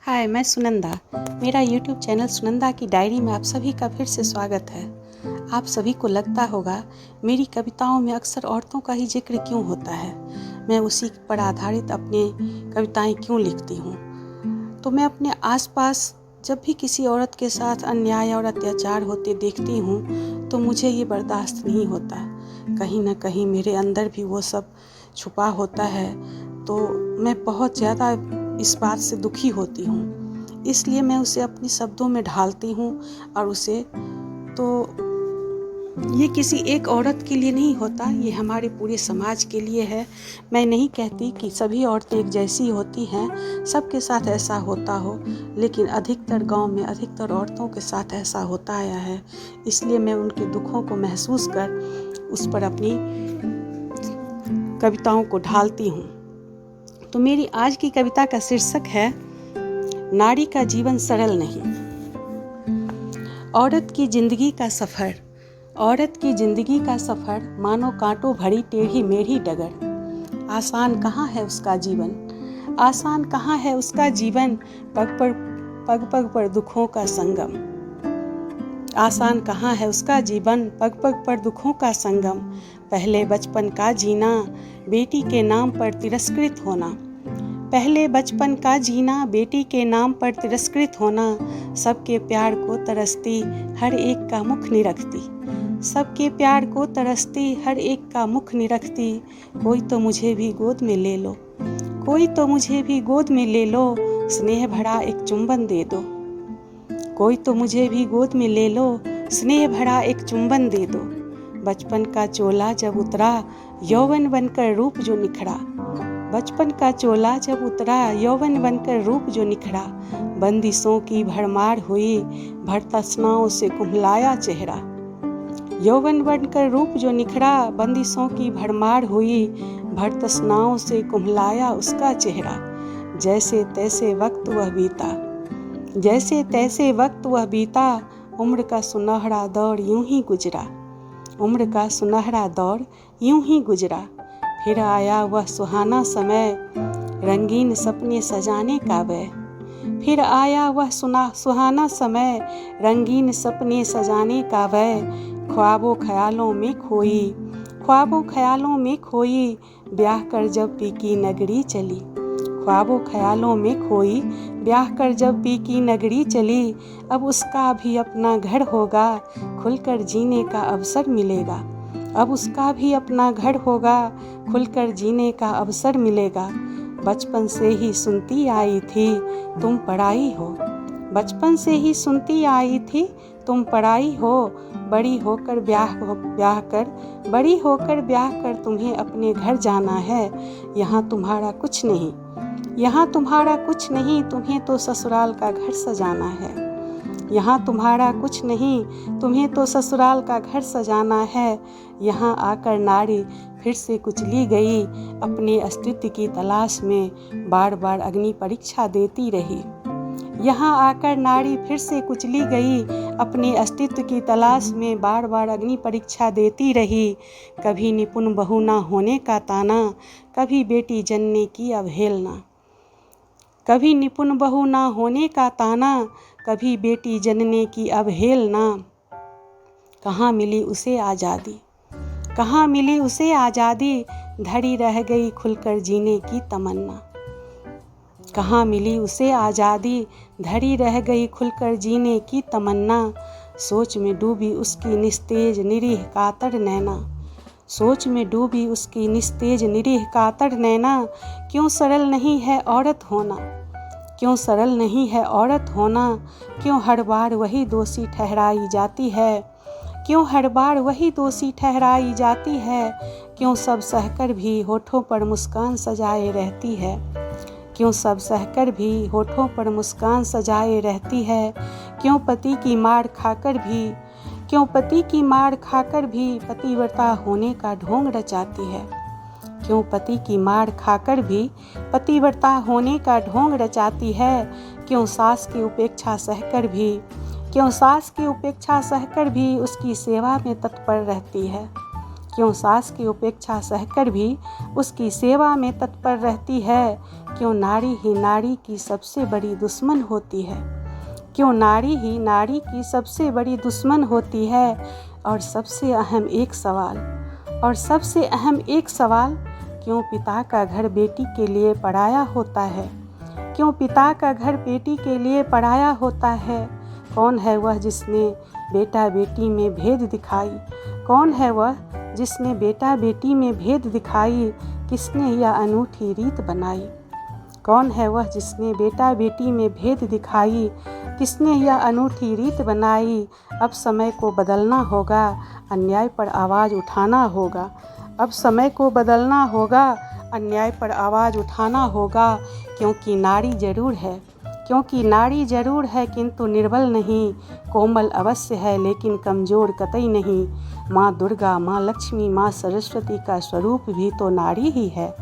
हाय, मैं सुनंदा। मेरा YouTube channel Sunanda की डायरी में आप सभी का फिर से स्वागत है। आप सभी को लगता होगा मेरी कविताओं में अक्सर औरतों का ही जिक्र क्यों होता है, मैं उसी पर आधारित अपनी कविताएं क्यों लिखती हूँ। तो मैं अपने आसपास जब भी किसी औरत के साथ अन्याय और अत्याचार होते देखती हूँ तो मुझे ये बर्दाश्त नहीं होता। कहीं ना कहीं मेरे अंदर भी वो सब छुपा होता है, तो मैं बहुत ज़्यादा इस बात से दुखी होती हूँ। इसलिए मैं उसे अपने शब्दों में ढालती हूँ और उसे ये किसी एक औरत के लिए नहीं होता, ये हमारे पूरे समाज के लिए है। मैं नहीं कहती कि सभी औरतें एक जैसी होती हैं, सबके साथ ऐसा होता हो, लेकिन अधिकतर गांव में अधिकतर औरतों के साथ ऐसा होता आया है। इसलिए मैं उनके दुखों को महसूस कर उस पर अपनी कविताओं को ढालती हूँ। तो मेरी आज की कविता का शीर्षक है नारी का जीवन सरल नहीं। औरत की जिंदगी का सफ़र, औरत की जिंदगी का सफ़र मानो कांटों भरी टेढ़ी मेढ़ी डगर। आसान कहाँ है उसका जीवन, आसान कहाँ है उसका जीवन, पग पग पर दुखों का संगम। आसान कहाँ है उसका जीवन, पग पग पर दुखों का संगम। पहले बचपन का जीना, बेटी के नाम पर तिरस्कृत होना। पहले बचपन का जीना, बेटी के नाम पर तिरस्कृत होना। सबके प्यार को तरसती हर एक का मुख निरखती, सबके प्यार को तरसती हर एक का मुख निरखती। कोई तो मुझे भी गोद में ले लो, कोई तो मुझे भी गोद में ले लो, स्नेह भरा एक चुंबन दे दो। कोई तो मुझे भी गोद में ले लो, स्नेह भरा एक चुंबन दे दो। बचपन का चोला जब उतरा, यौवन बनकर रूप जो निखरा। बचपन का चोला जब उतरा, यौवन बनकर रूप जो निखरा। बंदिशों की भरमार हुई, भरतसनाओं से कुम्हलाया चेहरा। यौवन बनकर रूप जो निखरा, बंदिशों की भरमार हुई, भरतसनाओं से कुम्हलाया उसका चेहरा। जैसे तैसे वक्त वह बीता, जैसे तैसे वक्त वह बीता, उम्र का सुनहरा दौर यूं ही गुजरा। उम्र का सुनहरा दौर यूं ही गुजरा। फिर आया वह सुहाना समय, रंगीन सपने सजाने का वह। फिर आया वह सुहाना समय, रंगीन सपने सजाने का वह। ख्वाबों ख्यालों में खोई, ख्वाबों ख्यालों में खोई, ब्याह कर जब पी की नगरी चली। ख्वाबों ख्यालों में खोई, ब्याह कर जब पी की नगरी चली। अब उसका भी अपना घर होगा, खुलकर जीने का अवसर मिलेगा। अब उसका भी अपना घर होगा, खुलकर जीने का अवसर मिलेगा। बचपन से ही सुनती आई थी तुम पराई हो, बचपन से ही सुनती आई थी तुम पराई हो। बड़ी होकर ब्याह कर, बड़ी होकर ब्याह कर तुम्हें अपने घर जाना है। यहाँ तुम्हारा कुछ नहीं, यहाँ तुम्हारा कुछ नहीं, तुम्हें तो ससुराल का घर सजाना है। यहाँ तुम्हारा कुछ नहीं, तुम्हें तो ससुराल का घर सजाना है। यहाँ आकर नारी फिर से कुचली गई, अपने अस्तित्व की तलाश में बार बार अग्नि परीक्षा देती रही। यहाँ आकर नारी फिर से कुचली गई, अपने अस्तित्व की तलाश में बार बार अग्नि परीक्षा देती रही। कभी निपुण बहू ना होने का ताना, कभी बेटी जनने की अवहेलना। कभी निपुण बहू ना होने का ताना, कभी बेटी जनने की अवहेलना। कहाँ मिली उसे आज़ादी, कहाँ मिली उसे आज़ादी, धरी रह गई खुलकर जीने की तमन्ना। कहाँ मिली उसे आज़ादी, धरी रह गई खुलकर जीने की तमन्ना। सोच में डूबी उसकी निस्तेज निरीह कातर नैना, सोच में डूबी उसकी निस्तेज निरीह कातर नैना। क्यों सरल नहीं है औरत होना, क्यों सरल नहीं है औरत होना। क्यों हर बार वही दोषी ठहराई जाती है, क्यों हर बार वही दोषी ठहराई जाती है। क्यों सब सहकर भी होठों पर मुस्कान सजाए रहती है, क्यों सब सहकर भी होठों पर मुस्कान सजाए रहती है। क्यों पति की मार खाकर भी, क्यों पति की मार खाकर भी पतिव्रता होने का ढोंग रचाती है। क्यों पति की मार खाकर भी पतिव्रता होने का ढोंग रचाती है। क्यों सास की उपेक्षा सहकर भी, क्यों सास की उपेक्षा सहकर भी उसकी सेवा में तत्पर रहती है। क्यों सास की उपेक्षा सहकर भी उसकी सेवा में तत्पर रहती है? क्यों नारी ही नारी की सबसे बड़ी दुश्मन होती है? क्यों नारी ही नारी की सबसे बड़ी दुश्मन होती है? और सबसे अहम एक सवाल, क्यों पिता का घर बेटी के लिए पराया होता है? क्यों पिता का घर बेटी के लिए पराया होता है? कौन है वह जिसने बेटा बेटी में भेद दिखाई? कौन है वह जिसने बेटा बेटी में भेद दिखाई? किसने यह अनूठी रीत बनाई? कौन है वह जिसने बेटा बेटी में भेद दिखाई? किसने यह अनूठी रीत बनाई? अब समय को बदलना होगा, अन्याय पर आवाज़ उठाना होगा। अब समय को बदलना होगा, अन्याय पर आवाज़ उठाना होगा। क्योंकि नारी जरूर है किंतु निर्बल नहीं, कोमल अवश्य है लेकिन कमज़ोर कतई नहीं। माँ दुर्गा, माँ लक्ष्मी, माँ सरस्वती का स्वरूप भी तो नारी ही है।